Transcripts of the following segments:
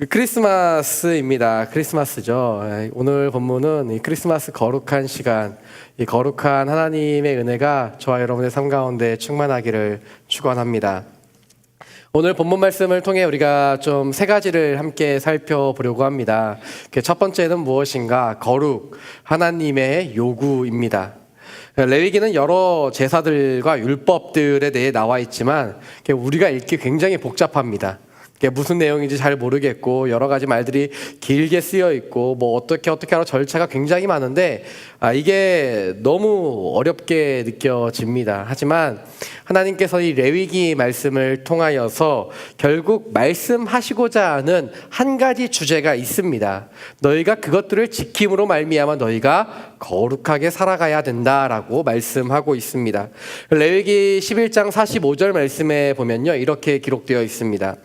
크리스마스입니다. 크리스마스죠. 오늘 본문은 이 크리스마스 거룩한 시간, 이 거룩한 하나님의 은혜가 저와 여러분의 삶 가운데 충만하기를 축원합니다. 오늘 본문 말씀을 통해 우리가 좀 세 가지를 함께 살펴보려고 합니다. 첫 번째는 무엇인가? 거룩, 하나님의 요구입니다. 레위기는 여러 제사들과 율법들에 대해 나와 있지만 우리가 읽기 굉장히 복잡합니다. 무슨 내용인지 잘 모르겠고 여러 가지 말들이 길게 쓰여 있고 뭐 어떻게 하러 절차가 굉장히 많은데 이게 너무 어렵게 느껴집니다. 하지만 하나님께서 이 레위기 말씀을 통하여서 결국 말씀하시고자 하는 한 가지 주제가 있습니다. 너희가 그것들을 지킴으로 말미암아 너희가 거룩하게 살아가야 된다라고 말씀하고 있습니다. 레위기 11장 45절 말씀에 보면요, 이렇게 기록되어 있습니다.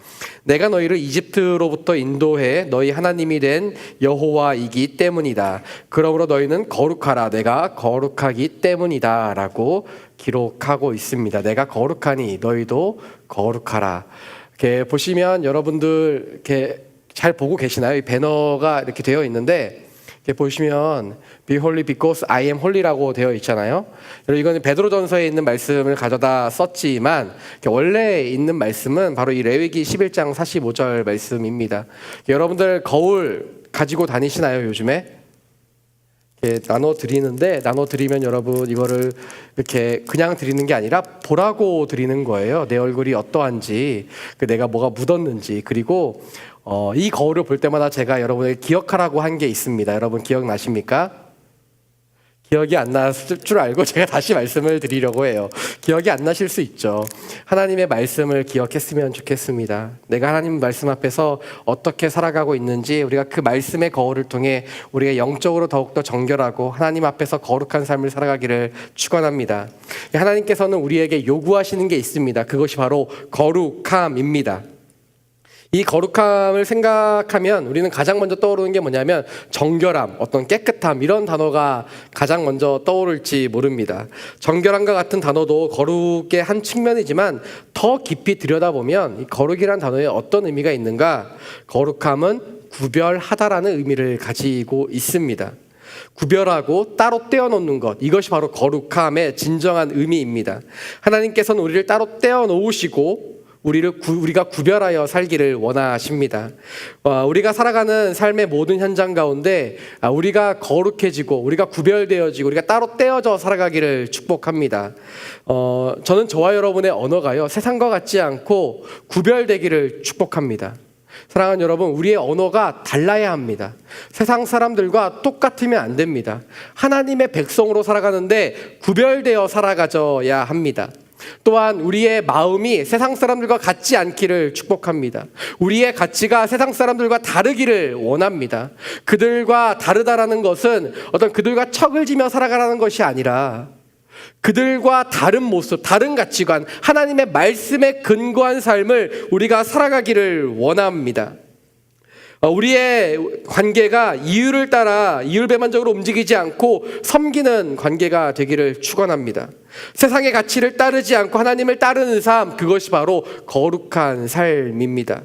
내가 너희를 이집트로부터 인도해 너희 하나님이 된 여호와이기 때문이다. 그러므로 너희는 거룩하라. 내가 거룩하기 때문이다 라고 기록하고 있습니다. 내가 거룩하니 너희도 거룩하라. 이렇게 보시면 여러분들 이렇게 잘 보고 계시나요? 이 배너가 이렇게 되어 있는데 이렇게 보시면 Be holy because I am holy라고 되어 있잖아요. 이거는 베드로전서에 있는 말씀을 가져다 썼지만 원래 있는 말씀은 바로 이 레위기 11장 45절 말씀입니다. 여러분들 거울 가지고 다니시나요, 요즘에? 나눠 드리면 여러분 이거를 이렇게 그냥 드리는 게 아니라 보라고 드리는 거예요. 내 얼굴이 어떠한지, 내가 뭐가 묻었는지. 그리고 이 거울을 볼 때마다 제가 여러분에게 기억하라고 한 게 있습니다. 여러분 기억나십니까? 기억이 안 났을 줄 알고 제가 다시 말씀을 드리려고 해요. 기억이 안 나실 수 있죠. 하나님의 말씀을 기억했으면 좋겠습니다. 내가 하나님 말씀 앞에서 어떻게 살아가고 있는지, 우리가 그 말씀의 거울을 통해 우리가 영적으로 더욱더 정결하고 하나님 앞에서 거룩한 삶을 살아가기를 축원합니다. 하나님께서는 우리에게 요구하시는 게 있습니다. 그것이 바로 거룩함입니다. 이 거룩함을 생각하면 우리는 가장 먼저 떠오르는 게 뭐냐면 정결함, 어떤 깨끗함, 이런 단어가 가장 먼저 떠오를지 모릅니다. 정결함과 같은 단어도 거룩의 한 측면이지만 더 깊이 들여다보면 이 거룩이라는 단어에 어떤 의미가 있는가? 거룩함은 구별하다라는 의미를 가지고 있습니다. 구별하고 따로 떼어놓는 것, 이것이 바로 거룩함의 진정한 의미입니다. 하나님께서는 우리를 따로 떼어놓으시고 우리가 구별하여 살기를 원하십니다. 우리가 살아가는 삶의 모든 현장 가운데 우리가 거룩해지고 우리가 구별되어지고 우리가 따로 떼어져 살아가기를 축복합니다. 저는 저와 여러분의 언어가요, 세상과 같지 않고 구별되기를 축복합니다. 사랑하는 여러분, 우리의 언어가 달라야 합니다. 세상 사람들과 똑같으면 안 됩니다. 하나님의 백성으로 살아가는데 구별되어 살아가져야 합니다. 또한 우리의 마음이 세상 사람들과 같지 않기를 축복합니다. 우리의 가치가 세상 사람들과 다르기를 원합니다. 그들과 다르다라는 것은 어떤 그들과 척을 지며 살아가라는 것이 아니라 그들과 다른 모습, 다른 가치관, 하나님의 말씀에 근거한 삶을 우리가 살아가기를 원합니다. 우리의 관계가 이유를 따라 이율배반적으로 움직이지 않고 섬기는 관계가 되기를 축원합니다. 세상의 가치를 따르지 않고 하나님을 따르는 삶, 그것이 바로 거룩한 삶입니다.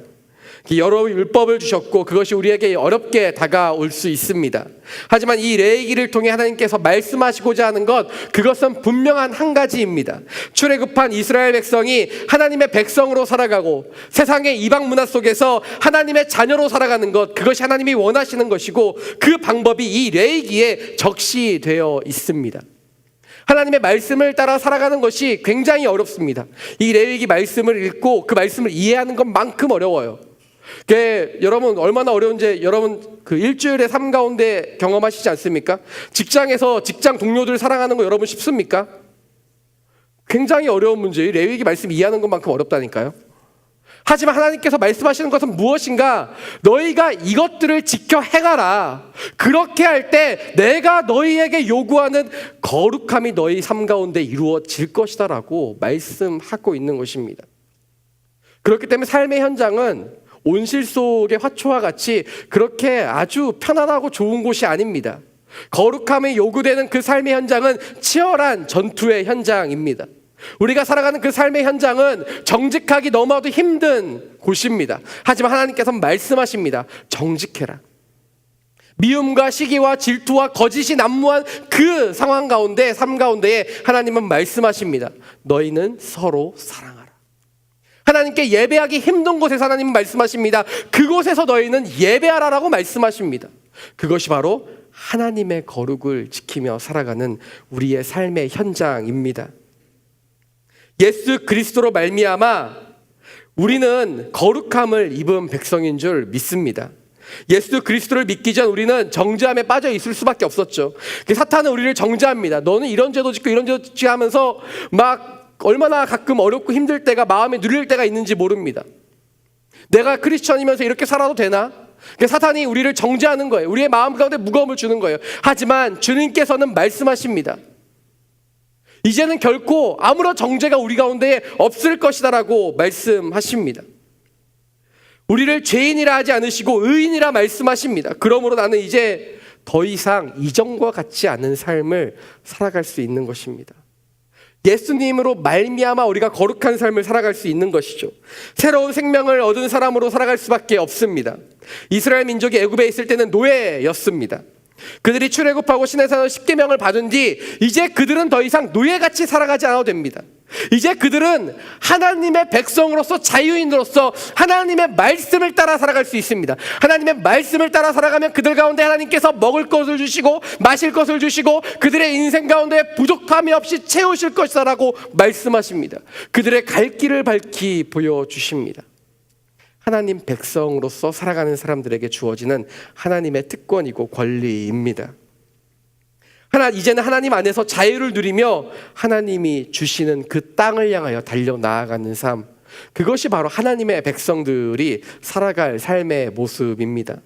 여러 율법을 주셨고 그것이 우리에게 어렵게 다가올 수 있습니다. 하지만 이 레위기를 통해 하나님께서 말씀하시고자 하는 것, 그것은 분명한 한 가지입니다. 출애굽한 이스라엘 백성이 하나님의 백성으로 살아가고 세상의 이방 문화 속에서 하나님의 자녀로 살아가는 것, 그것이 하나님이 원하시는 것이고 그 방법이 이 레위기에 적시되어 있습니다. 하나님의 말씀을 따라 살아가는 것이 굉장히 어렵습니다. 이 레위기 말씀을 읽고 그 말씀을 이해하는 것만큼 어려워요. 여러분 얼마나 어려운지 여러분 그 일주일의 삶 가운데 경험하시지 않습니까? 직장에서 직장 동료들 사랑하는 거 여러분 쉽습니까? 굉장히 어려운 문제. 레위기 말씀 이해하는 것만큼 어렵다니까요. 하지만 하나님께서 말씀하시는 것은 무엇인가? 너희가 이것들을 지켜 행하라. 그렇게 할 때 내가 너희에게 요구하는 거룩함이 너희 삶 가운데 이루어질 것이다 라고 말씀하고 있는 것입니다. 그렇기 때문에 삶의 현장은 온실 속의 화초와 같이 그렇게 아주 편안하고 좋은 곳이 아닙니다. 거룩함이 요구되는 그 삶의 현장은 치열한 전투의 현장입니다. 우리가 살아가는 그 삶의 현장은 정직하기 너무나도 힘든 곳입니다. 하지만 하나님께서는 말씀하십니다. 정직해라. 미움과 시기와 질투와 거짓이 난무한 그 상황 가운데, 삶 가운데에 하나님은 말씀하십니다. 너희는 서로 사랑하라. 하나님께 예배하기 힘든 곳에서 하나님은 말씀하십니다. 그곳에서 너희는 예배하라라고 말씀하십니다. 그것이 바로 하나님의 거룩을 지키며 살아가는 우리의 삶의 현장입니다. 예수 그리스도로 말미암아 우리는 거룩함을 입은 백성인 줄 믿습니다. 예수 그리스도를 믿기 전 우리는 정죄함에 빠져 있을 수밖에 없었죠. 사탄은 우리를 정죄합니다. 너는 이런 죄도 짓고 이런 죄도 짓고 하면서 막 얼마나 가끔 어렵고 힘들 때가, 마음에 눌릴 때가 있는지 모릅니다. 내가 크리스천이면서 이렇게 살아도 되나? 사탄이 우리를 정죄하는 거예요. 우리의 마음 가운데 무거움을 주는 거예요. 하지만 주님께서는 말씀하십니다. 이제는 결코 아무런 정죄가 우리 가운데 없을 것이다라고 말씀하십니다. 우리를 죄인이라 하지 않으시고 의인이라 말씀하십니다. 그러므로 나는 이제 더 이상 이전과 같지 않은 삶을 살아갈 수 있는 것입니다. 예수님으로 말미암아 우리가 거룩한 삶을 살아갈 수 있는 것이죠. 새로운 생명을 얻은 사람으로 살아갈 수밖에 없습니다. 이스라엘 민족이 애굽에 있을 때는 노예였습니다. 그들이 출애굽하고 시내산에서 십계명을 받은 뒤 이제 그들은 더 이상 노예같이 살아가지 않아도 됩니다. 이제 그들은 하나님의 백성으로서, 자유인으로서 하나님의 말씀을 따라 살아갈 수 있습니다. 하나님의 말씀을 따라 살아가면 그들 가운데 하나님께서 먹을 것을 주시고 마실 것을 주시고 그들의 인생 가운데 부족함이 없이 채우실 것이라고 말씀하십니다. 그들의 갈 길을 밝히 보여주십니다. 하나님 백성으로서 살아가는 사람들에게 주어지는 하나님의 특권이고 권리입니다. 이제는 하나님 안에서 자유를 누리며 하나님이 주시는 그 땅을 향하여 달려나아가는 삶, 그것이 바로 하나님의 백성들이 살아갈 삶의 모습입니다.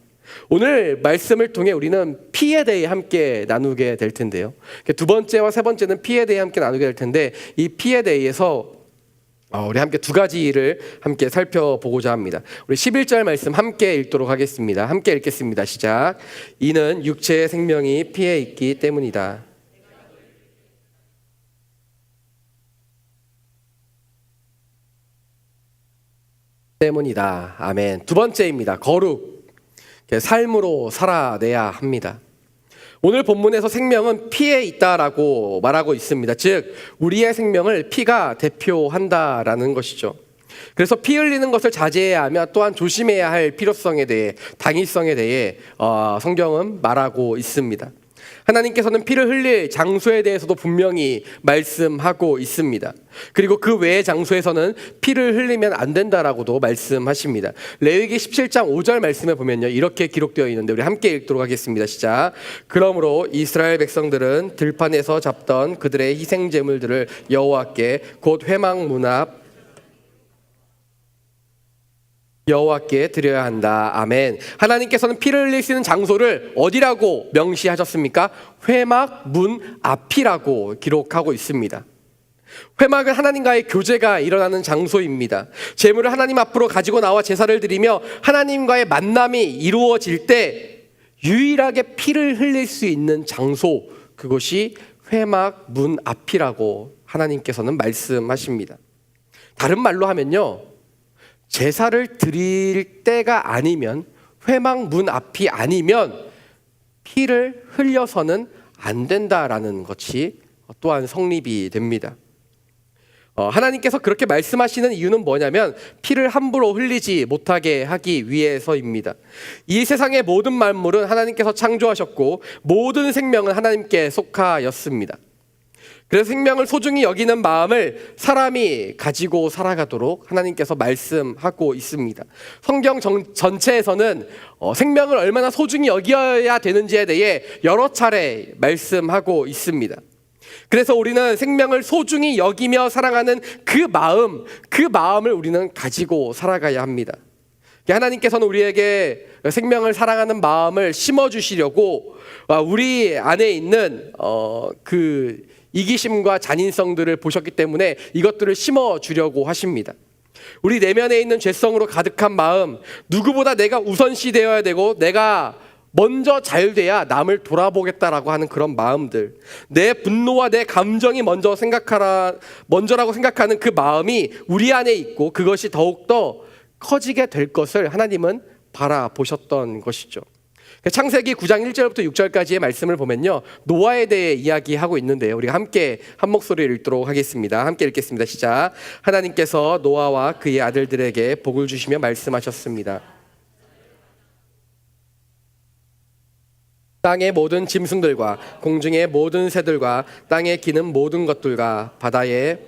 오늘 말씀을 통해 우리는 피에 대해 함께 나누게 될 텐데요. 두 번째와 세 번째는 피에 대해 함께 나누게 될 텐데, 이 피에 대해서 우리 함께 두 가지를 함께 살펴보고자 합니다. 우리 11절 말씀 함께 읽도록 하겠습니다. 함께 읽겠습니다. 시작. 이는 육체의 생명이 피에 있기 때문이다. 때문이다. 아멘. 두 번째입니다. 거룩. 삶으로 살아내야 합니다. 오늘 본문에서 생명은 피에 있다라고 말하고 있습니다. 즉 우리의 생명을 피가 대표한다라는 것이죠. 그래서 피 흘리는 것을 자제해야 하며 또한 조심해야 할 필요성에 대해, 당위성에 대해 성경은 말하고 있습니다. 하나님께서는 피를 흘릴 장소에 대해서도 분명히 말씀하고 있습니다. 그리고 그 외의 장소에서는 피를 흘리면 안 된다라고도 말씀하십니다. 레위기 17장 5절 말씀에 보면요, 이렇게 기록되어 있는데 우리 함께 읽도록 하겠습니다. 시작. 그러므로 이스라엘 백성들은 들판에서 잡던 그들의 희생 제물들을 여호와께 곧 회막 문 앞 여호와께 드려야 한다. 아멘. 하나님께서는 피를 흘릴 수 있는 장소를 어디라고 명시하셨습니까? 회막 문 앞이라고 기록하고 있습니다. 회막은 하나님과의 교제가 일어나는 장소입니다. 제물을 하나님 앞으로 가지고 나와 제사를 드리며 하나님과의 만남이 이루어질 때 유일하게 피를 흘릴 수 있는 장소, 그것이 회막 문 앞이라고 하나님께서는 말씀하십니다. 다른 말로 하면요, 제사를 드릴 때가 아니면, 회막 문 앞이 아니면 피를 흘려서는 안 된다라는 것이 또한 성립이 됩니다. 하나님께서 그렇게 말씀하시는 이유는 뭐냐면 피를 함부로 흘리지 못하게 하기 위해서입니다. 이 세상의 모든 만물은 하나님께서 창조하셨고 모든 생명은 하나님께 속하였습니다. 그래서 생명을 소중히 여기는 마음을 사람이 가지고 살아가도록 하나님께서 말씀하고 있습니다. 성경 전체에서는 생명을 얼마나 소중히 여겨야 되는지에 대해 여러 차례 말씀하고 있습니다. 그래서 우리는 생명을 소중히 여기며 사랑하는 그 마음을 우리는 가지고 살아가야 합니다. 하나님께서는 우리에게 생명을 사랑하는 마음을 심어주시려고 우리 안에 있는 그 이기심과 잔인성들을 보셨기 때문에 이것들을 심어주려고 하십니다. 우리 내면에 있는 죄성으로 가득한 마음, 누구보다 내가 우선시 되어야 되고 내가 먼저 잘 돼야 남을 돌아보겠다라고 하는 그런 마음들, 내 분노와 내 감정이 먼저라고 생각하는 그 마음이 우리 안에 있고 그것이 더욱더 커지게 될 것을 하나님은 바라보셨던 것이죠. 창세기 9장 1절부터 6절까지의 말씀을 보면요, 노아에 대해 이야기하고 있는데요, 우리가 함께 한 목소리를 읽도록 하겠습니다. 함께 읽겠습니다. 시작. 하나님께서 노아와 그의 아들들에게 복을 주시며 말씀하셨습니다. 땅의 모든 짐승들과 공중의 모든 새들과 땅에 기는 모든 것들과 바다에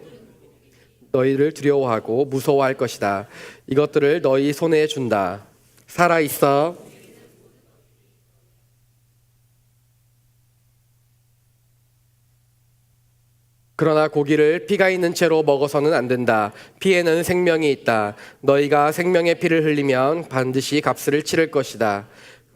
너희를 두려워하고 무서워할 것이다. 이것들을 너희 손에 준다. 살아있어. 그러나 고기를 피가 있는 채로 먹어서는 안 된다. 피에는 생명이 있다. 너희가 생명의 피를 흘리면 반드시 값을 치를 것이다.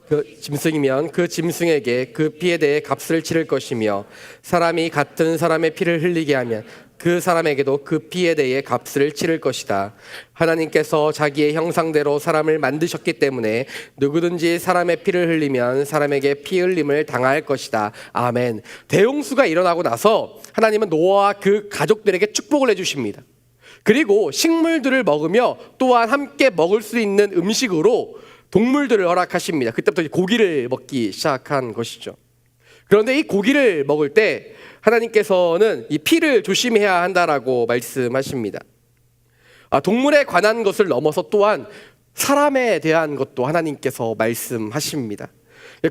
그 짐승이면 그 짐승에게 그 피에 대해 값을 치를 것이며, 사람이 같은 사람의 피를 흘리게 하면 그 사람에게도 그 피에 대해 값을 치를 것이다. 하나님께서 자기의 형상대로 사람을 만드셨기 때문에 누구든지 사람의 피를 흘리면 사람에게 피 흘림을 당할 것이다. 아멘. 대홍수가 일어나고 나서 하나님은 노아와 그 가족들에게 축복을 해주십니다. 그리고 식물들을 먹으며 또한 함께 먹을 수 있는 음식으로 동물들을 허락하십니다. 그때부터 고기를 먹기 시작한 것이죠. 그런데 이 고기를 먹을 때 하나님께서는 이 피를 조심해야 한다라고 말씀하십니다. 동물에 관한 것을 넘어서 또한 사람에 대한 것도 하나님께서 말씀하십니다.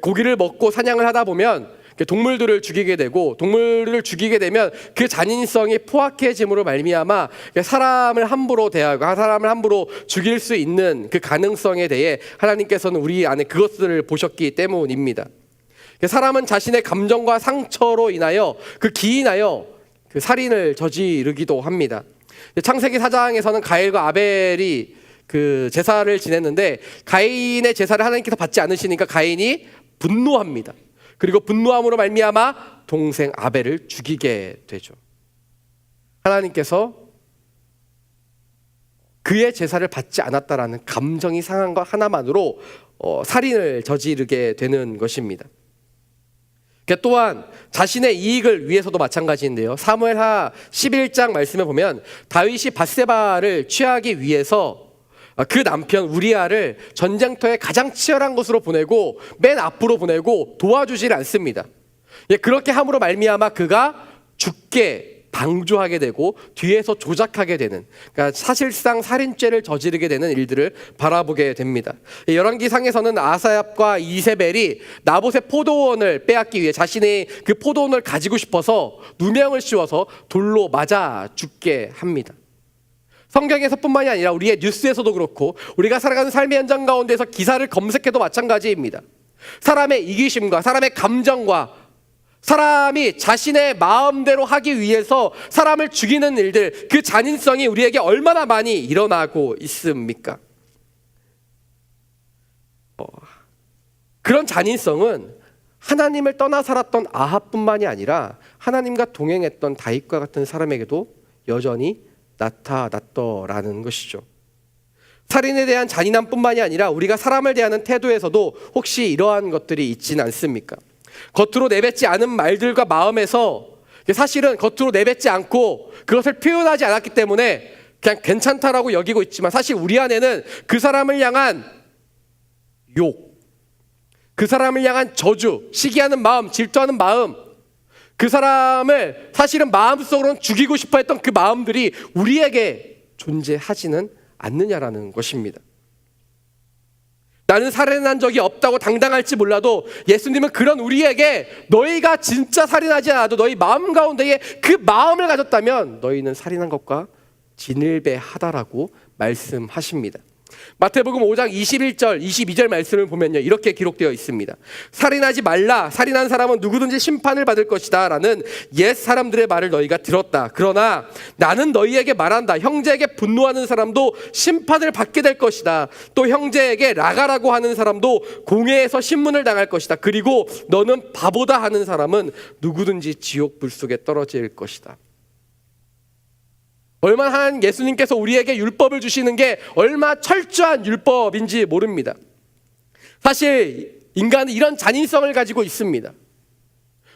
고기를 먹고 사냥을 하다 보면 동물들을 죽이게 되고, 동물을 죽이게 되면 그 잔인성이 포악해짐으로 말미암아 사람을 함부로 대하고 사람을 함부로 죽일 수 있는 그 가능성에 대해 하나님께서는 우리 안에 그것들을 보셨기 때문입니다. 사람은 자신의 감정과 상처로 인하여 기인하여 살인을 저지르기도 합니다. 창세기 4장에서는 가엘과 아벨이 그 제사를 지냈는데, 가인의 제사를 하나님께서 받지 않으시니까 가인이 분노합니다. 그리고 분노함으로 말미암아 동생 아벨을 죽이게 되죠. 하나님께서 그의 제사를 받지 않았다라는 감정이 상한 것 하나만으로 살인을 저지르게 되는 것입니다. 또한 자신의 이익을 위해서도 마찬가지인데요, 사무엘하 11장 말씀에 보면 다윗이 밧세바를 취하기 위해서 그 남편 우리아를 전쟁터에 가장 치열한 곳으로 보내고 맨 앞으로 보내고 도와주질 않습니다. 그렇게 함으로 말미암아 그가 죽게 방조하게 되고 뒤에서 조작하게 되는, 그러니까 사실상 살인죄를 저지르게 되는 일들을 바라보게 됩니다. 열왕기상에서는 아사압과 이세벨이 나봇의 포도원을 빼앗기 위해 자신의 그 포도원을 가지고 싶어서 누명을 씌워서 돌로 맞아 죽게 합니다. 성경에서뿐만이 아니라 우리의 뉴스에서도 그렇고 우리가 살아가는 삶의 현장 가운데서 기사를 검색해도 마찬가지입니다. 사람의 이기심과 사람의 감정과 사람이 자신의 마음대로 하기 위해서 사람을 죽이는 일들, 그 잔인성이 우리에게 얼마나 많이 일어나고 있습니까? 그런 잔인성은 하나님을 떠나 살았던 아합뿐만이 아니라 하나님과 동행했던 다윗과 같은 사람에게도 여전히 나타났더라는 것이죠. 살인에 대한 잔인함뿐만이 아니라 우리가 사람을 대하는 태도에서도 혹시 이러한 것들이 있지는 않습니까? 겉으로 내뱉지 않은 말들과 마음에서 사실은 겉으로 내뱉지 않고 그것을 표현하지 않았기 때문에 그냥 괜찮다라고 여기고 있지만, 사실 우리 안에는 그 사람을 향한 욕, 그 사람을 향한 저주, 시기하는 마음, 질투하는 마음, 그 사람을 사실은 마음속으로는 죽이고 싶어 했던 그 마음들이 우리에게 존재하지는 않느냐라는 것입니다. 나는 살인한 적이 없다고 당당할지 몰라도 예수님은 그런 우리에게 너희가 진짜 살인하지 않아도 너희 마음 가운데에 그 마음을 가졌다면 너희는 살인한 것과 진일배하다라고 말씀하십니다. 마태복음 5장 21절 22절 말씀을 보면요, 이렇게 기록되어 있습니다. 살인하지 말라, 살인한 사람은 누구든지 심판을 받을 것이다 라는 옛 사람들의 말을 너희가 들었다. 그러나 나는 너희에게 말한다. 형제에게 분노하는 사람도 심판을 받게 될 것이다. 또 형제에게 라가라고 하는 사람도 공회에서 신문을 당할 것이다. 그리고 너는 바보다 하는 사람은 누구든지 지옥 불 속에 떨어질 것이다. 얼마나 예수님께서 우리에게 율법을 주시는 게 얼마 철저한 율법인지 모릅니다. 사실 인간은 이런 잔인성을 가지고 있습니다.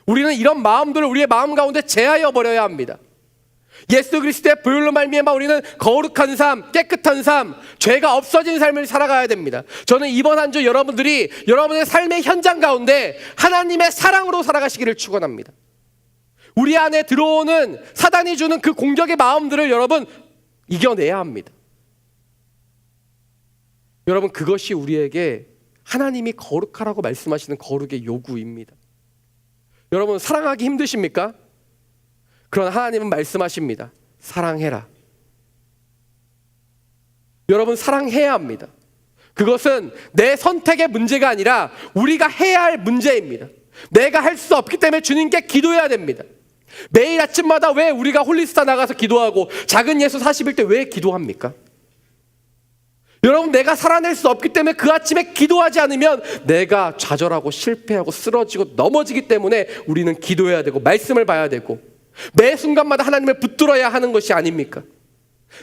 우리는 이런 마음들을 우리의 마음 가운데 제하여 버려야 합니다. 예수 그리스도의 보혈로 말미암아 우리는 거룩한 삶, 깨끗한 삶, 죄가 없어진 삶을 살아가야 됩니다. 저는 이번 한 주 여러분들이 여러분의 삶의 현장 가운데 하나님의 사랑으로 살아가시기를 축원합니다. 우리 안에 들어오는 사단이 주는 그 공격의 마음들을 여러분 이겨내야 합니다. 여러분, 그것이 우리에게 하나님이 거룩하라고 말씀하시는 거룩의 요구입니다. 여러분, 사랑하기 힘드십니까? 그러나 하나님은 말씀하십니다. 사랑해라. 여러분, 사랑해야 합니다. 그것은 내 선택의 문제가 아니라 우리가 해야 할 문제입니다. 내가 할 수 없기 때문에 주님께 기도해야 됩니다. 매일 아침마다 왜 우리가 홀리스타 나가서 기도하고 작은 예수 40일 때 왜 기도합니까? 여러분, 내가 살아낼 수 없기 때문에 그 아침에 기도하지 않으면 내가 좌절하고 실패하고 쓰러지고 넘어지기 때문에 우리는 기도해야 되고 말씀을 봐야 되고 매 순간마다 하나님을 붙들어야 하는 것이 아닙니까?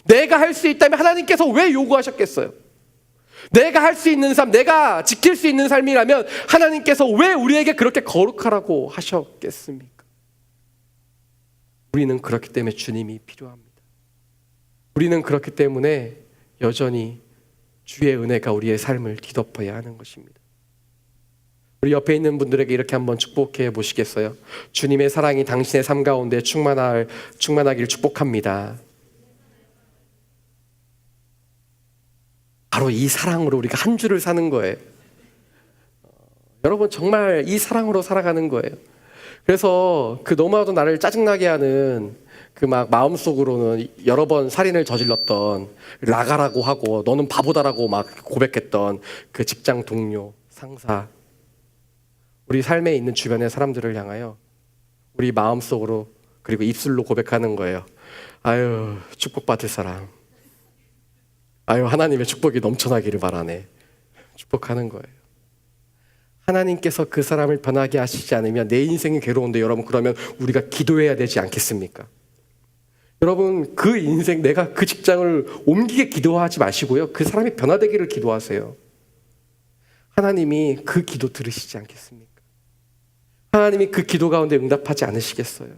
내가 할 수 있다면 하나님께서 왜 요구하셨겠어요? 내가 할 수 있는 삶, 내가 지킬 수 있는 삶이라면 하나님께서 왜 우리에게 그렇게 거룩하라고 하셨겠습니까? 우리는 그렇기 때문에 주님이 필요합니다. 우리는 그렇기 때문에 여전히 주의 은혜가 우리의 삶을 뒤덮어야 하는 것입니다. 우리 옆에 있는 분들에게 이렇게 한번 축복해 보시겠어요? 주님의 사랑이 당신의 삶 가운데 충만하기를 축복합니다. 바로 이 사랑으로 우리가 한 주를 사는 거예요. 여러분, 정말 이 사랑으로 살아가는 거예요. 그래서 그 너무나도 나를 짜증나게 하는 그 막 마음속으로는 여러 번 살인을 저질렀던 나가라고 하고 너는 바보다라고 막 고백했던 그 직장 동료, 상사, 우리 삶에 있는 주변의 사람들을 향하여 우리 마음속으로 그리고 입술로 고백하는 거예요. 아유, 축복받을 사람. 아유, 하나님의 축복이 넘쳐나기를 바라네. 축복하는 거예요. 하나님께서 그 사람을 변하게 하시지 않으면 내 인생이 괴로운데 여러분, 그러면 우리가 기도해야 되지 않겠습니까? 여러분, 그 인생, 내가 그 직장을 옮기게 기도하지 마시고요, 그 사람이 변화되기를 기도하세요. 하나님이 그 기도 들으시지 않겠습니까? 하나님이 그 기도 가운데 응답하지 않으시겠어요?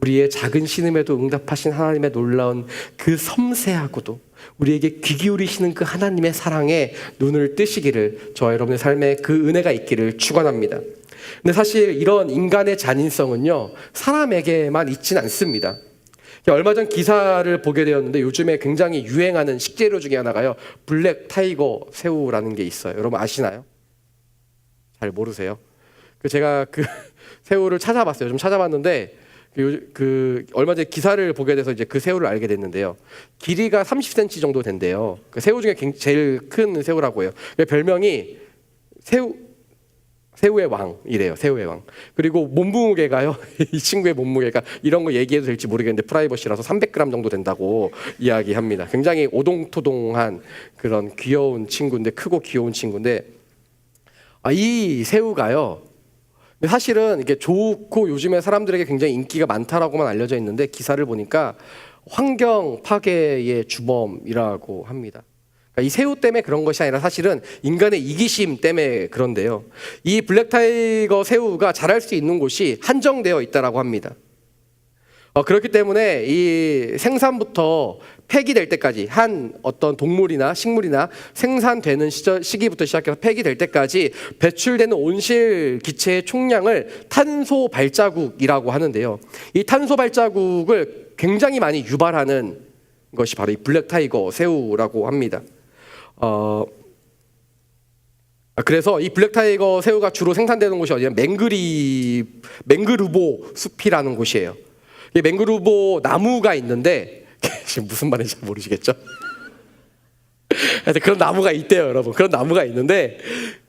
우리의 작은 신음에도 응답하신 하나님의 놀라운 그 섬세하고도 우리에게 귀 기울이시는 그 하나님의 사랑에 눈을 뜨시기를, 저와 여러분의 삶에 그 은혜가 있기를 축원합니다. 근데 사실 이런 인간의 잔인성은요, 사람에게만 있진 않습니다. 얼마 전 기사를 보게 되었는데 요즘에 굉장히 유행하는 식재료 중에 하나가요, 블랙 타이거 새우라는 게 있어요. 여러분 아시나요? 잘 모르세요? 제가 그 새우를 찾아봤어요. 좀 찾아봤는데 얼마 전에 기사를 보게 돼서 이제 그 새우를 알게 됐는데요. 길이가 30cm 정도 된대요. 그 새우 중에 제일 큰 새우라고 해요. 별명이 새우의 왕이래요. 새우의 왕. 그리고 몸무게가요, 이 친구의 몸무게가 이런 거 얘기해도 될지 모르겠는데 프라이버시라서 300g 정도 된다고 이야기합니다. 굉장히 오동토동한 그런 귀여운 친구인데, 크고 귀여운 친구인데, 이 새우가요, 사실은 이게 좋고 요즘에 사람들에게 굉장히 인기가 많다라고만 알려져 있는데, 기사를 보니까 환경 파괴의 주범이라고 합니다. 이 새우 때문에 그런 것이 아니라 사실은 인간의 이기심 때문에 그런데요, 이 블랙타이거 새우가 자랄 수 있는 곳이 한정되어 있다라고 합니다. 그렇기 때문에 이 생산부터 폐기될 때까지, 한 어떤 동물이나 식물이나 생산되는 시기부터 시작해서 폐기될 때까지 배출되는 온실 기체의 총량을 탄소 발자국이라고 하는데요, 이 탄소 발자국을 굉장히 많이 유발하는 것이 바로 이 블랙타이거 새우라고 합니다. 그래서 이 블랙타이거 새우가 주로 생산되는 곳이 어디냐면 맹그루보 숲이라는 곳이에요. 이 맹그루보 나무가 있는데, 지금 무슨 말인지 잘 모르시겠죠? 그런 나무가 있대요, 여러분. 그런 나무가 있는데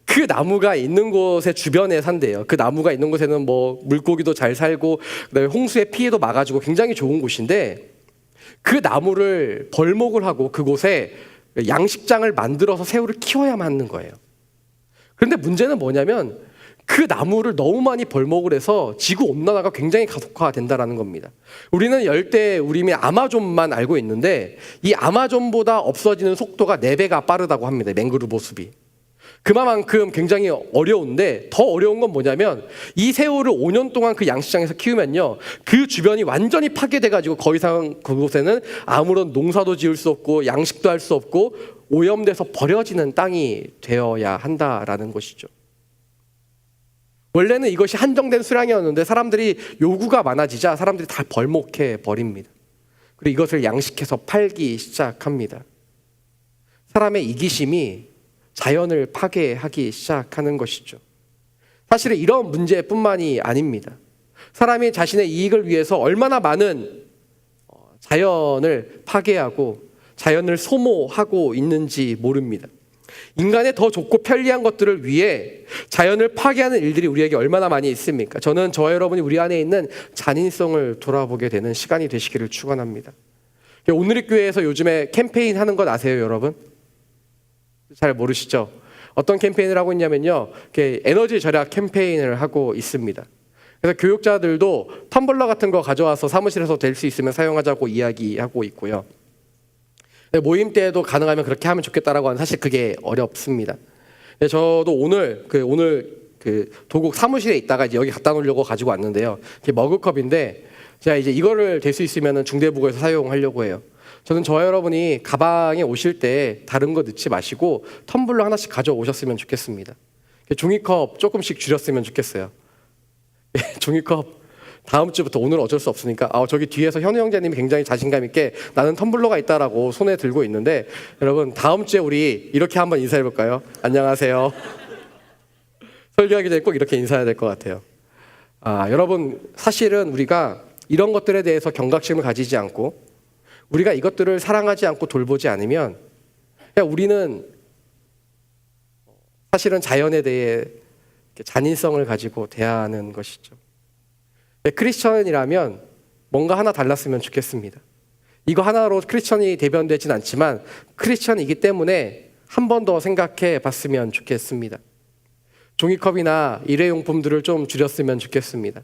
그 나무가 있는 곳의 주변에 산대요. 그 나무가 있는 곳에는 뭐 물고기도 잘 살고 그다음에 홍수의 피해도 막아주고 굉장히 좋은 곳인데, 그 나무를 벌목을 하고 그곳에 양식장을 만들어서 새우를 키워야만 하는 거예요. 그런데 문제는 뭐냐면 그 나무를 너무 많이 벌목을 해서 지구 온난화가 굉장히 가속화된다라는 겁니다. 우리는 열대 우림의 아마존만 알고 있는데 이 아마존보다 없어지는 속도가 4배가 빠르다고 합니다. 맹그루브 숲이. 그만큼 굉장히 어려운데 더 어려운 건 뭐냐면 이 새우를 5년 동안 그 양식장에서 키우면요, 그 주변이 완전히 파괴돼가지고 더 이상 그곳에는 아무런 농사도 지을 수 없고 양식도 할 수 없고 오염돼서 버려지는 땅이 되어야 한다라는 것이죠. 원래는 이것이 한정된 수량이었는데 사람들이 요구가 많아지자 사람들이 다 벌목해 버립니다. 그리고 이것을 양식해서 팔기 시작합니다. 사람의 이기심이 자연을 파괴하기 시작하는 것이죠. 사실은 이런 문제뿐만이 아닙니다. 사람이 자신의 이익을 위해서 얼마나 많은 자연을 파괴하고 자연을 소모하고 있는지 모릅니다. 인간의 더 좋고 편리한 것들을 위해 자연을 파괴하는 일들이 우리에게 얼마나 많이 있습니까? 저는 저와 여러분이 우리 안에 있는 잔인성을 돌아보게 되는 시간이 되시기를 축원합니다. 오늘의 교회에서 요즘에 캠페인 하는 것 아세요, 여러분? 잘 모르시죠? 어떤 캠페인을 하고 있냐면요, 에너지 절약 캠페인을 하고 있습니다. 그래서 교육자들도 텀블러 같은 거 가져와서 사무실에서 될 수 있으면 사용하자고 이야기하고 있고요. 모임 때에도 가능하면 그렇게 하면 좋겠다라고 하는, 사실 그게 어렵습니다. 저도 오늘 도곡 사무실에 있다가 이제 여기 갖다 놓으려고 가지고 왔는데요. 이게 머그컵인데 제가 이제 이거를 될 수 있으면 중대부고에서 사용하려고 해요. 저는 저와 여러분이 가방에 오실 때 다른 거 넣지 마시고 텀블러 하나씩 가져오셨으면 좋겠습니다. 종이컵 조금씩 줄였으면 좋겠어요. 종이컵 다음 주부터, 오늘 어쩔 수 없으니까, 저기 뒤에서 현우 형제님이 굉장히 자신감 있게 나는 텀블러가 있다라고 손에 들고 있는데, 여러분 다음 주에 우리 이렇게 한번 인사해 볼까요? 안녕하세요. 설교하기 전에 꼭 이렇게 인사해야 될 것 같아요. 여러분 사실은 우리가 이런 것들에 대해서 경각심을 가지지 않고 우리가 이것들을 사랑하지 않고 돌보지 않으면 그냥 우리는 사실은 자연에 대해 잔인성을 가지고 대하는 것이죠. 크리스천이라면 뭔가 하나 달랐으면 좋겠습니다. 이거 하나로 크리스천이 대변되진 않지만 크리스천이기 때문에 한 번 더 생각해 봤으면 좋겠습니다. 종이컵이나 일회용품들을 좀 줄였으면 좋겠습니다.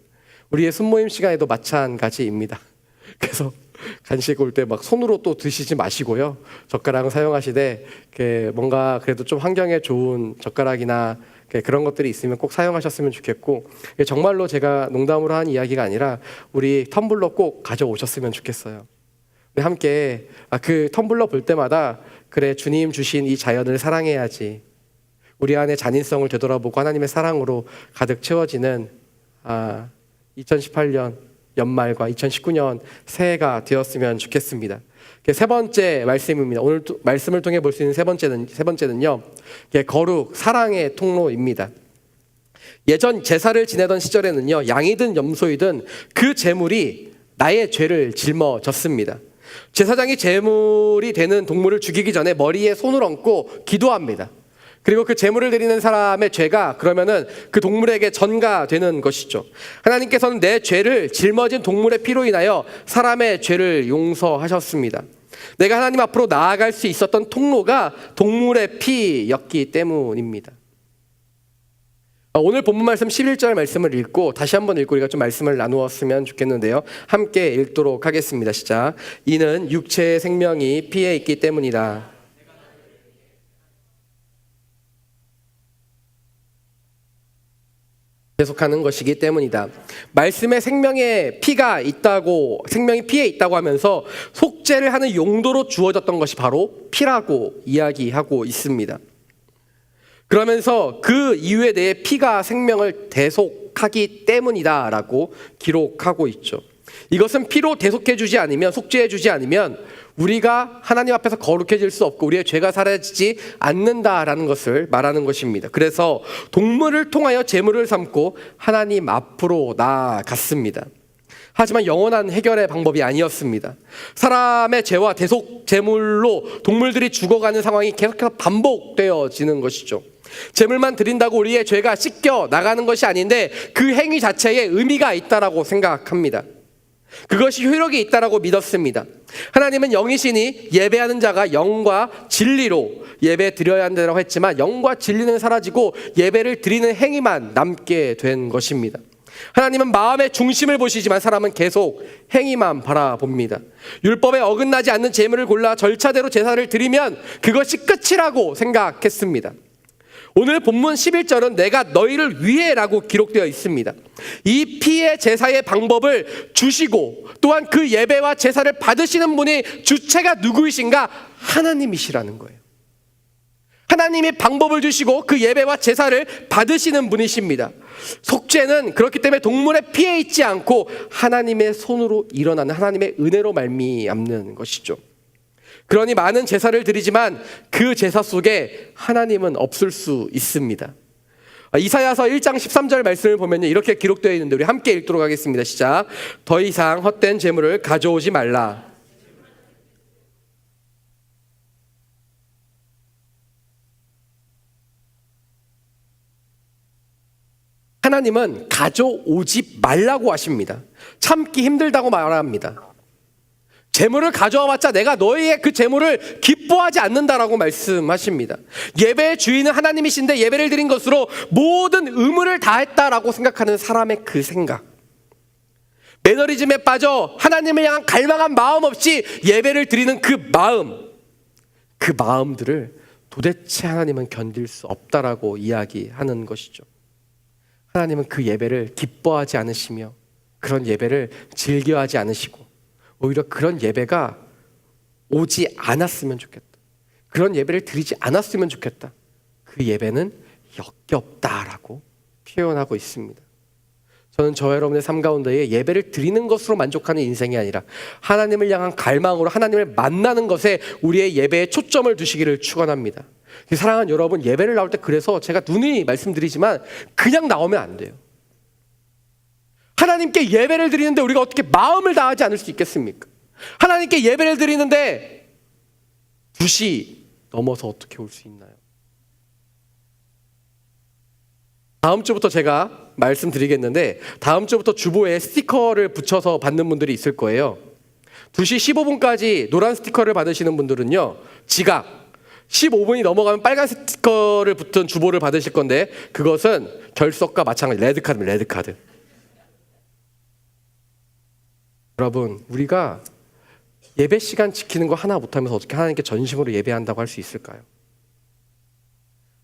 우리의 순모임 시간에도 마찬가지입니다. 그래서 간식 올 때 막 손으로 또 드시지 마시고요, 젓가락을 사용하시되 뭔가 그래도 좀 환경에 좋은 젓가락이나 그런 것들이 있으면 꼭 사용하셨으면 좋겠고, 정말로 제가 농담으로 한 이야기가 아니라 우리 텀블러 꼭 가져오셨으면 좋겠어요. 우리 함께 그 텀블러 볼 때마다 그래, 주님 주신 이 자연을 사랑해야지, 우리 안에 잔인성을 되돌아보고 하나님의 사랑으로 가득 채워지는 2018년 연말과 2019년 새해가 되었으면 좋겠습니다. 세 번째 말씀입니다. 오늘 말씀을 통해 볼 수 있는 세 번째는요, 거룩, 사랑의 통로입니다. 예전 제사를 지내던 시절에는요, 양이든 염소이든 그 제물이 나의 죄를 짊어졌습니다. 제사장이 제물이 되는 동물을 죽이기 전에 머리에 손을 얹고 기도합니다. 그리고 그 제물을 드리는 사람의 죄가 그러면은 그 동물에게 전가되는 것이죠. 하나님께서는 내 죄를 짊어진 동물의 피로 인하여 사람의 죄를 용서하셨습니다. 내가 하나님 앞으로 나아갈 수 있었던 통로가 동물의 피였기 때문입니다. 오늘 본문 말씀 11절 말씀을 읽고 다시 한번 읽고 우리가 좀 말씀을 나누었으면 좋겠는데요. 함께 읽도록 하겠습니다. 시작. 이는 육체의 생명이 피에 있기 때문이다. 계속하는 것이기 때문이다. 말씀에 생명이 피에 있다고 하면서 속죄를 하는 용도로 주어졌던 것이 바로 피라고 이야기하고 있습니다. 그러면서 그 이유에 대해 피가 생명을 대속하기 때문이다라고 기록하고 있죠. 이것은 피로 대속해주지 않으면, 속죄해주지 않으면 우리가 하나님 앞에서 거룩해질 수 없고 우리의 죄가 사라지지 않는다라는 것을 말하는 것입니다. 그래서 동물을 통하여 제물을 삼고 하나님 앞으로 나아갔습니다. 하지만 영원한 해결의 방법이 아니었습니다. 사람의 죄와 대속 제물로 동물들이 죽어가는 상황이 계속해서 반복되어지는 것이죠. 제물만 드린다고 우리의 죄가 씻겨 나가는 것이 아닌데 그 행위 자체에 의미가 있다라고 생각합니다. 그것이 효력이 있다라고 믿었습니다. 하나님은 영이시니 예배하는 자가 영과 진리로 예배 드려야 한다고 했지만 영과 진리는 사라지고 예배를 드리는 행위만 남게 된 것입니다. 하나님은 마음의 중심을 보시지만 사람은 계속 행위만 바라봅니다. 율법에 어긋나지 않는 제물을 골라 절차대로 제사를 드리면 그것이 끝이라고 생각했습니다. 오늘 본문 11절은 내가 너희를 위해라고 기록되어 있습니다. 이 피의 제사의 방법을 주시고 또한 그 예배와 제사를 받으시는 분이 주체가 누구이신가? 하나님이시라는 거예요. 하나님이 방법을 주시고 그 예배와 제사를 받으시는 분이십니다. 속죄는 그렇기 때문에 동물의 피에 있지 않고 하나님의 손으로 일어나는 하나님의 은혜로 말미암는 것이죠. 그러니 많은 제사를 드리지만 그 제사 속에 하나님은 없을 수 있습니다. 이사야서 1장 13절 말씀을 보면 이렇게 기록되어 있는데 우리 함께 읽도록 하겠습니다. 시작. 더 이상 헛된 재물을 가져오지 말라. 하나님은 가져오지 말라고 하십니다. 참기 힘들다고 말합니다. 재물을 가져와봤자 내가 너희의 그 재물을 기뻐하지 않는다라고 말씀하십니다. 예배의 주인은 하나님이신데 예배를 드린 것으로 모든 의무를 다했다라고 생각하는 사람의 그 생각, 매너리즘에 빠져 하나님을 향한 갈망한 마음 없이 예배를 드리는 그 마음들을 도대체 하나님은 견딜 수 없다라고 이야기하는 것이죠. 하나님은 그 예배를 기뻐하지 않으시며 그런 예배를 즐겨하지 않으시고 오히려 그런 예배가 오지 않았으면 좋겠다. 그런 예배를 드리지 않았으면 좋겠다. 그 예배는 역겹다라고 표현하고 있습니다. 저는 저와 여러분의 삶 가운데에 예배를 드리는 것으로 만족하는 인생이 아니라 하나님을 향한 갈망으로 하나님을 만나는 것에 우리의 예배에 초점을 두시기를 축원합니다. 사랑하는 여러분, 예배를 나올 때 그래서 제가 누누이 말씀드리지만 그냥 나오면 안 돼요. 하나님께 예배를 드리는데 우리가 어떻게 마음을 다하지 않을 수 있겠습니까? 하나님께 예배를 드리는데 2시 넘어서 어떻게 올 수 있나요? 다음 주부터 제가 말씀드리겠는데 다음 주부터 주보에 스티커를 붙여서 받는 분들이 있을 거예요. 2시 15분까지 노란 스티커를 받으시는 분들은요, 지각 15분이 넘어가면 빨간 스티커를 붙은 주보를 받으실 건데 그것은 결석과 마찬가지 레드카드입니다. 레드카드. 여러분, 우리가 예배 시간 지키는 거 하나 못하면서 어떻게 하나님께 전심으로 예배한다고 할 수 있을까요?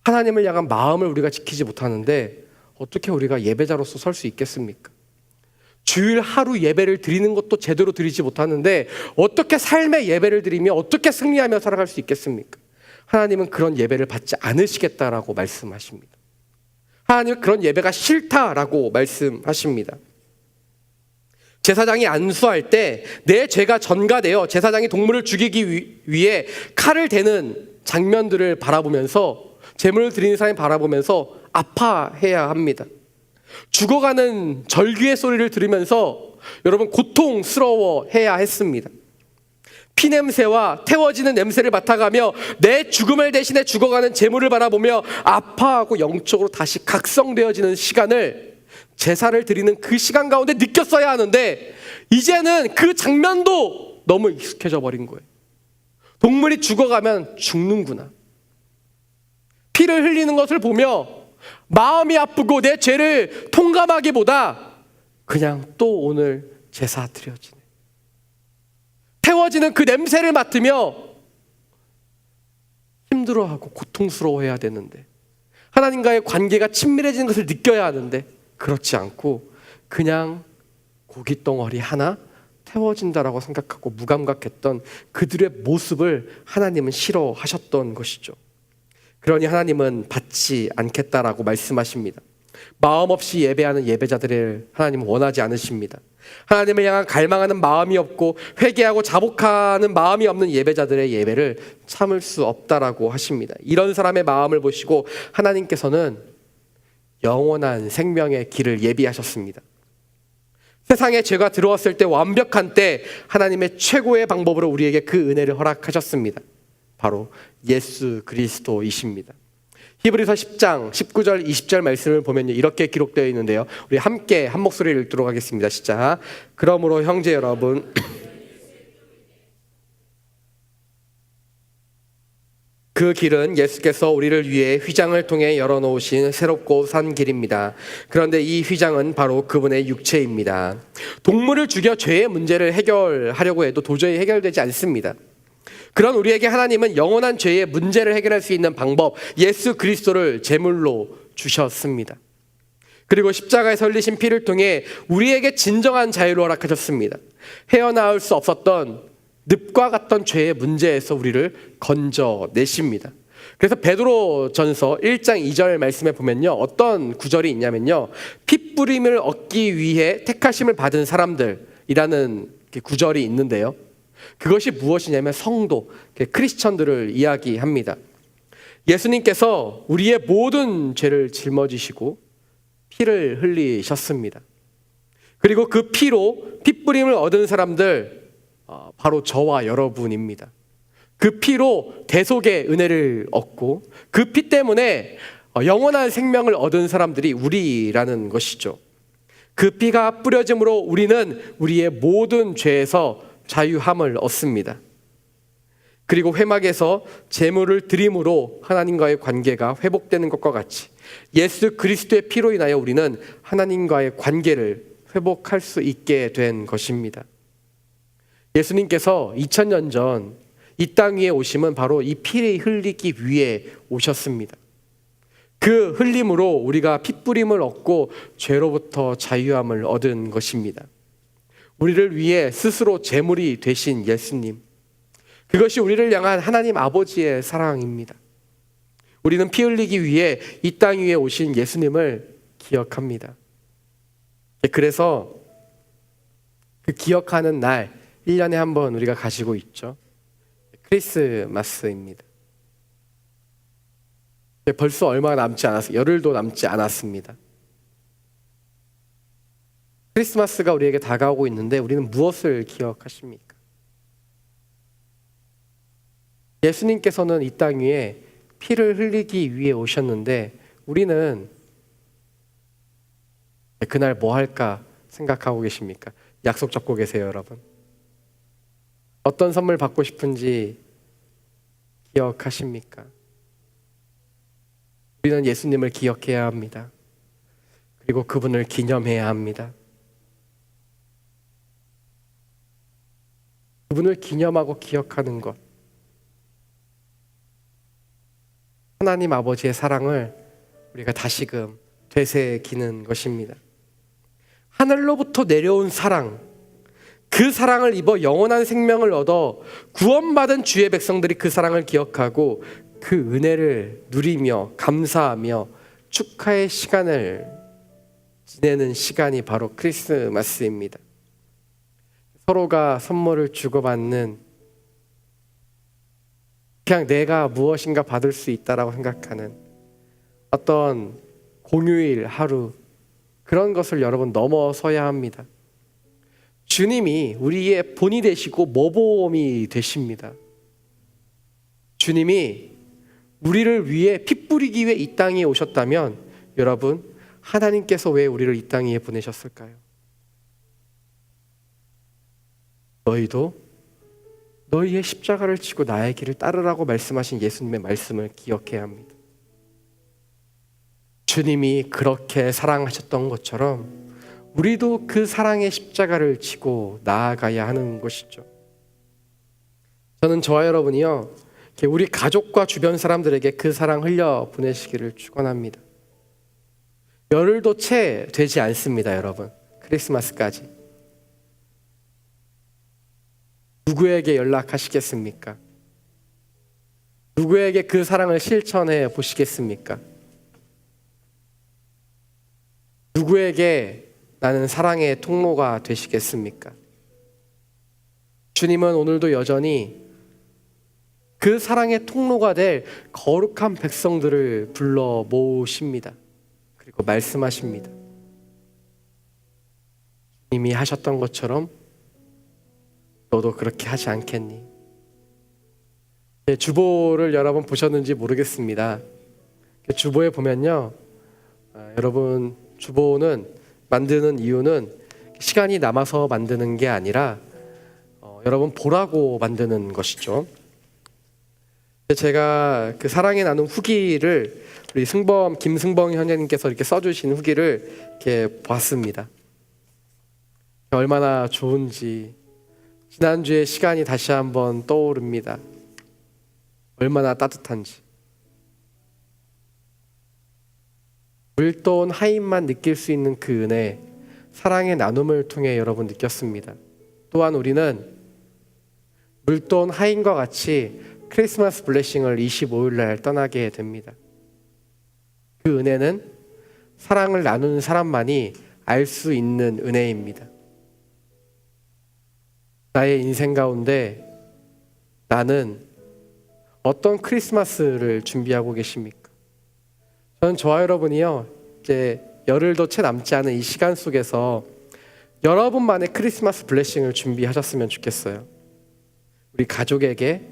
하나님을 향한 마음을 우리가 지키지 못하는데 어떻게 우리가 예배자로서 설 수 있겠습니까? 주일 하루 예배를 드리는 것도 제대로 드리지 못하는데 어떻게 삶의 예배를 드리며 어떻게 승리하며 살아갈 수 있겠습니까? 하나님은 그런 예배를 받지 않으시겠다라고 말씀하십니다. 하나님은 그런 예배가 싫다라고 말씀하십니다. 제사장이 안수할 때 내 죄가 전가되어 제사장이 동물을 죽이기 위해 칼을 대는 장면들을 바라보면서 제물을 드리는 사람이 바라보면서 아파해야 합니다. 죽어가는 절규의 소리를 들으면서 여러분 고통스러워해야 했습니다. 피냄새와 태워지는 냄새를 맡아가며 내 죽음을 대신해 죽어가는 제물을 바라보며 아파하고 영적으로 다시 각성되어지는 시간을 제사를 드리는 그 시간 가운데 느꼈어야 하는데 이제는 그 장면도 너무 익숙해져 버린 거예요. 동물이 죽어가면 죽는구나. 피를 흘리는 것을 보며 마음이 아프고 내 죄를 통감하기보다 그냥 또 오늘 제사 드려지네. 태워지는 그 냄새를 맡으며 힘들어하고 고통스러워해야 되는데 하나님과의 관계가 친밀해지는 것을 느껴야 하는데 그렇지 않고 그냥 고깃덩어리 하나 태워진다라고 생각하고 무감각했던 그들의 모습을 하나님은 싫어하셨던 것이죠. 그러니 하나님은 받지 않겠다라고 말씀하십니다. 마음 없이 예배하는 예배자들을 하나님은 원하지 않으십니다. 하나님을 향한 갈망하는 마음이 없고 회개하고 자복하는 마음이 없는 예배자들의 예배를 참을 수 없다라고 하십니다. 이런 사람의 마음을 보시고 하나님께서는 영원한 생명의 길을 예비하셨습니다. 세상에 죄가 들어왔을 때 완벽한 때 하나님의 최고의 방법으로 우리에게 그 은혜를 허락하셨습니다. 바로 예수 그리스도이십니다. 히브리서 10장 19절 20절 말씀을 보면 이렇게 기록되어 있는데요. 우리 함께 한 목소리를 읽도록 하겠습니다. 시작. 그러므로 형제 여러분 그 길은 예수께서 우리를 위해 휘장을 통해 열어놓으신 새롭고 산 길입니다. 그런데 이 휘장은 바로 그분의 육체입니다. 동물을 죽여 죄의 문제를 해결하려고 해도 도저히 해결되지 않습니다. 그런 우리에게 하나님은 영원한 죄의 문제를 해결할 수 있는 방법, 예수 그리스도를 제물로 주셨습니다. 그리고 십자가에 흘리신 피를 통해 우리에게 진정한 자유를 허락하셨습니다. 헤어나올 수 없었던 늪과 같던 죄의 문제에서 우리를 건져내십니다. 그래서 베드로전서 1장 2절 말씀에 보면요, 어떤 구절이 있냐면요, 피 뿌림을 얻기 위해 택하심을 받은 사람들이라는 구절이 있는데요, 그것이 무엇이냐면 성도, 크리스천들을 이야기합니다. 예수님께서 우리의 모든 죄를 짊어지시고 피를 흘리셨습니다. 그리고 그 피로 핏부림을 얻은 사람들, 바로 저와 여러분입니다. 그 피로 대속의 은혜를 얻고 그 피 때문에 영원한 생명을 얻은 사람들이 우리라는 것이죠. 그 피가 뿌려짐으로 우리는 우리의 모든 죄에서 자유함을 얻습니다. 그리고 회막에서 제물을 드림으로 하나님과의 관계가 회복되는 것과 같이 예수 그리스도의 피로 인하여 우리는 하나님과의 관계를 회복할 수 있게 된 것입니다. 예수님께서 2000년 전 이 땅 위에 오심은 바로 이 피를 흘리기 위해 오셨습니다. 그 흘림으로 우리가 핏부림을 얻고 죄로부터 자유함을 얻은 것입니다. 우리를 위해 스스로 제물이 되신 예수님, 그것이 우리를 향한 하나님 아버지의 사랑입니다. 우리는 피 흘리기 위해 이 땅 위에 오신 예수님을 기억합니다. 그래서 그 기억하는 날 1년에 한 번 우리가 가지고 있죠. 크리스마스입니다. 벌써 얼마 남지 않았어요. 열흘도 남지 않았습니다. 크리스마스가 우리에게 다가오고 있는데 우리는 무엇을 기억하십니까? 예수님께서는 이 땅 위에 피를 흘리기 위해 오셨는데 우리는 그날 뭐 할까 생각하고 계십니까? 약속 잡고 계세요, 여러분? 어떤 선물 받고 싶은지 기억하십니까? 우리는 예수님을 기억해야 합니다. 그리고 그분을 기념해야 합니다. 그분을 기념하고 기억하는 것, 하나님 아버지의 사랑을 우리가 다시금 되새기는 것입니다. 하늘로부터 내려온 사랑, 그 사랑을 입어 영원한 생명을 얻어 구원받은 주의 백성들이 그 사랑을 기억하고 그 은혜를 누리며 감사하며 축하의 시간을 지내는 시간이 바로 크리스마스입니다. 서로가 선물을 주고받는, 그냥 내가 무엇인가 받을 수 있다라고 생각하는 어떤 공휴일 하루, 그런 것을 여러분 넘어서야 합니다. 주님이 우리의 본이 되시고 모범이 되십니다. 주님이 우리를 위해 피 뿌리기 위해 이 땅에 오셨다면 여러분, 하나님께서 왜 우리를 이 땅 위에 보내셨을까요? 너희도 너희의 십자가를 지고 나의 길을 따르라고 말씀하신 예수님의 말씀을 기억해야 합니다. 주님이 그렇게 사랑하셨던 것처럼 우리도 그 사랑의 십자가를 지고 나아가야 하는 것이죠. 저는 저와 여러분이요, 우리 가족과 주변 사람들에게 그 사랑 흘려 보내시기를 축원합니다. 열흘도 채 되지 않습니다, 여러분. 크리스마스까지. 누구에게 연락하시겠습니까? 누구에게 그 사랑을 실천해 보시겠습니까? 누구에게 나는 사랑의 통로가 되시겠습니까? 주님은 오늘도 여전히 그 사랑의 통로가 될 거룩한 백성들을 불러 모으십니다. 그리고 말씀하십니다. 주님이 하셨던 것처럼 너도 그렇게 하지 않겠니? 주보를 여러분 보셨는지 모르겠습니다. 주보에 보면요, 여러분, 주보는 만드는 이유는 시간이 남아서 만드는 게 아니라 여러분 보라고 만드는 것이죠. 제가 그 사랑의 나눔 후기를 우리 김승범 현장님께서 이렇게 써주신 후기를 이렇게 봤습니다. 얼마나 좋은지 지난주에 시간이 다시 한번 떠오릅니다. 얼마나 따뜻한지. 물돈 하인만 느낄 수 있는 그 은혜, 사랑의 나눔을 통해 여러분 느꼈습니다. 또한 우리는 물돈 하인과 같이 크리스마스 블레싱을 25일 날 떠나게 됩니다. 그 은혜는 사랑을 나누는 사람만이 알 수 있는 은혜입니다. 나의 인생 가운데 나는 어떤 크리스마스를 준비하고 계십니까? 저는 저와 여러분이요, 이제 열흘도 채 남지 않은 이 시간 속에서 여러분만의 크리스마스 블레싱을 준비하셨으면 좋겠어요. 우리 가족에게,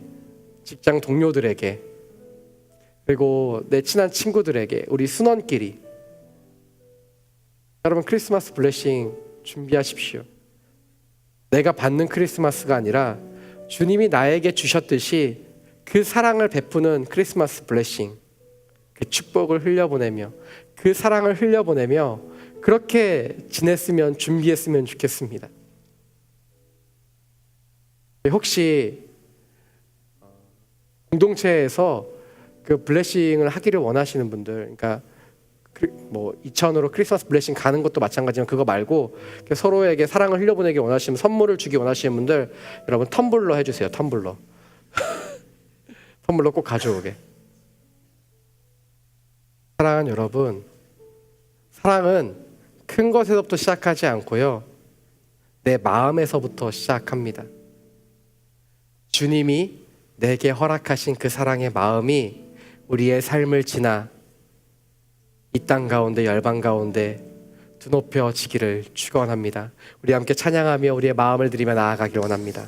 직장 동료들에게, 그리고 내 친한 친구들에게, 우리 순원끼리 여러분 크리스마스 블레싱 준비하십시오. 내가 받는 크리스마스가 아니라 주님이 나에게 주셨듯이 그 사랑을 베푸는 크리스마스 블레싱, 그 축복을 흘려보내며 그 사랑을 흘려보내며 그렇게 지냈으면, 준비했으면 좋겠습니다. 혹시 공동체에서 그 블레싱을 하기를 원하시는 분들, 그러니까 뭐 2,000으로 크리스마스 블레싱 가는 것도 마찬가지지만 그거 말고 서로에게 사랑을 흘려보내기 원하시면, 선물을 주기 원하시는 분들, 여러분 텀블러 해주세요. 텀블러. 텀블러 꼭 가져오게. 사랑하는 여러분, 사랑은 큰 것에서부터 시작하지 않고요, 내 마음에서부터 시작합니다. 주님이 내게 허락하신 그 사랑의 마음이 우리의 삶을 지나 이 땅 가운데, 열방 가운데 드높여지기를 축원합니다. 우리 함께 찬양하며 우리의 마음을 드리며 나아가길 원합니다.